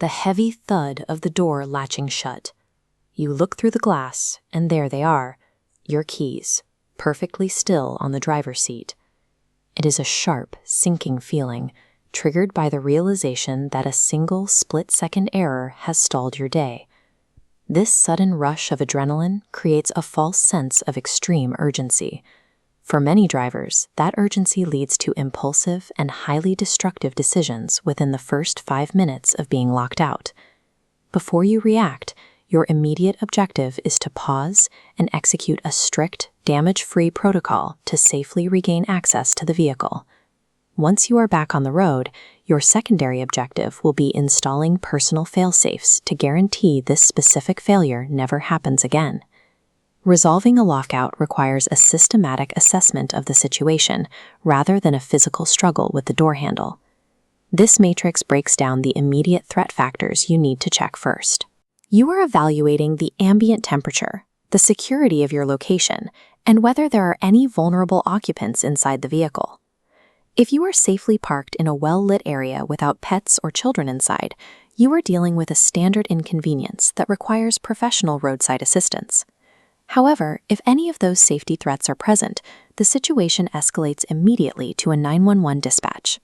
the heavy thud of the door latching shut. You look through the glass, and there they are, your keys, perfectly still on the driver's seat. It is a sharp, sinking feeling, triggered by the realization that a single split-second error has stalled your day. This sudden rush of adrenaline creates a false sense of extreme urgency. For many drivers, that urgency leads to impulsive and highly destructive decisions within the first 5 minutes of being locked out. Before you react, your immediate objective is to pause and execute a strict, damage-free protocol to safely regain access to the vehicle. Once you are back on the road, your secondary objective will be installing personal fail-safes to guarantee this specific failure never happens again. Resolving a lockout requires a systematic assessment of the situation rather than a physical struggle with the door handle. This matrix breaks down the immediate threat factors you need to check first. You are evaluating the ambient temperature, the security of your location, and whether there are any vulnerable occupants inside the vehicle. If you are safely parked in a well-lit area without pets or children inside, you are dealing with a standard inconvenience that requires professional roadside assistance. However, if any of those safety threats are present, the situation escalates immediately to a 911 dispatch.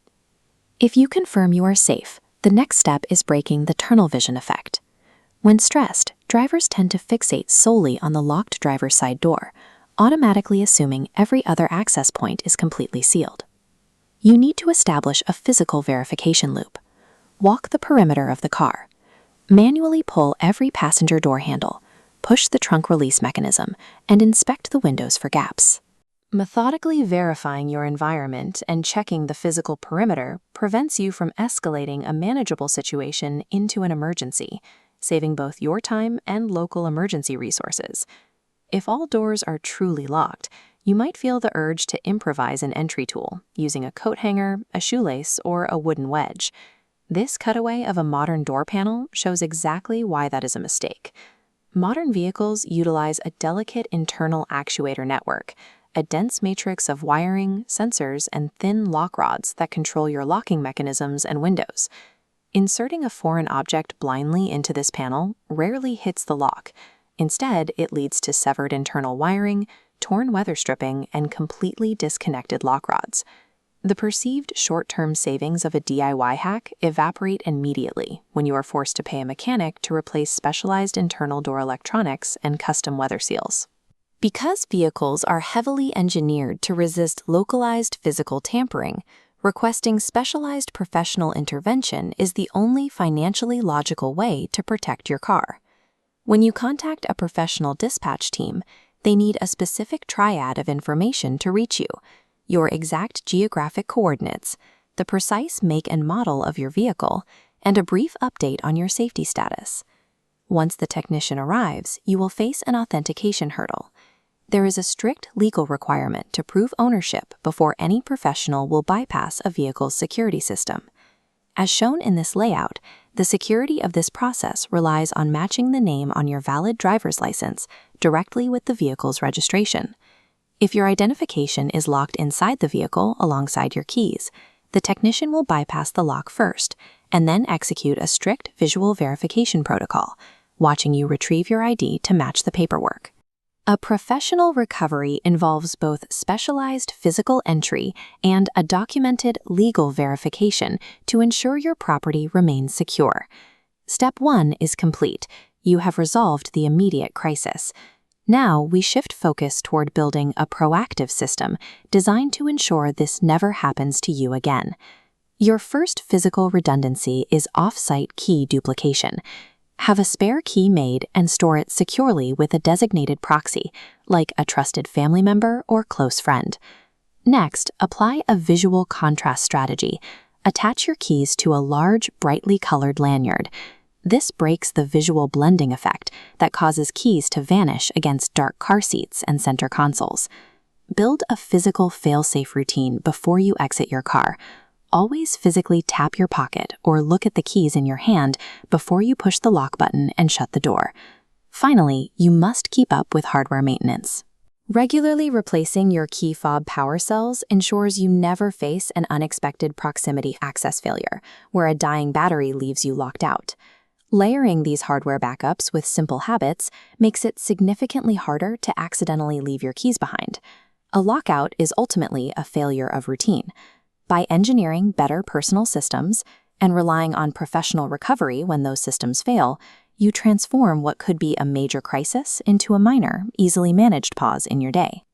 If you confirm you are safe, the next step is breaking the tunnel vision effect. When stressed, drivers tend to fixate solely on the locked driver's side door, automatically assuming every other access point is completely sealed. You need to establish a physical verification loop. Walk the perimeter of the car. Manually pull every passenger door handle, push the trunk release mechanism, and inspect the windows for gaps. Methodically verifying your environment and checking the physical perimeter prevents you from escalating a manageable situation into an emergency, saving both your time and local emergency resources. If all doors are truly locked, you might feel the urge to improvise an entry tool using a coat hanger, a shoelace, or a wooden wedge. This cutaway of a modern door panel shows exactly why that is a mistake. Modern vehicles utilize a delicate internal actuator network, a dense matrix of wiring, sensors, and thin lock rods that control your locking mechanisms and windows. Inserting a foreign object blindly into this panel rarely hits the lock. Instead, it leads to severed internal wiring, torn weather stripping, and completely disconnected lock rods. The perceived short-term savings of a DIY hack evaporate immediately when you are forced to pay a mechanic to replace specialized internal door electronics and custom weather seals. Because vehicles are heavily engineered to resist localized physical tampering, requesting specialized professional intervention is the only financially logical way to protect your car. When you contact a professional dispatch team, they need a specific triad of information to reach you: your exact geographic coordinates, the precise make and model of your vehicle, and a brief update on your safety status. Once the technician arrives, you will face an authentication hurdle. There is a strict legal requirement to prove ownership before any professional will bypass a vehicle's security system. As shown in this layout, the security of this process relies on matching the name on your valid driver's license directly with the vehicle's registration. If your identification is locked inside the vehicle alongside your keys, the technician will bypass the lock first and then execute a strict visual verification protocol, watching you retrieve your ID to match the paperwork. A professional recovery involves both specialized physical entry and a documented legal verification to ensure your property remains secure. Step 1 is complete. You have resolved the immediate crisis. Now we shift focus toward building a proactive system designed to ensure this never happens to you again. Your first physical redundancy is off-site key duplication. Have a spare key made and store it securely with a designated proxy, like a trusted family member or close friend. Next, apply a visual contrast strategy. Attach your keys to a large, brightly colored lanyard. This breaks the visual blending effect that causes keys to vanish against dark car seats and center consoles. Build a physical fail-safe routine before you exit your car. Always physically tap your pocket or look at the keys in your hand before you push the lock button and shut the door. Finally, you must keep up with hardware maintenance. Regularly replacing your key fob power cells ensures you never face an unexpected proximity access failure, where a dying battery leaves you locked out. Layering these hardware backups with simple habits makes it significantly harder to accidentally leave your keys behind. A lockout is ultimately a failure of routine. By engineering better personal systems and relying on professional recovery when those systems fail, you transform what could be a major crisis into a minor, easily managed pause in your day.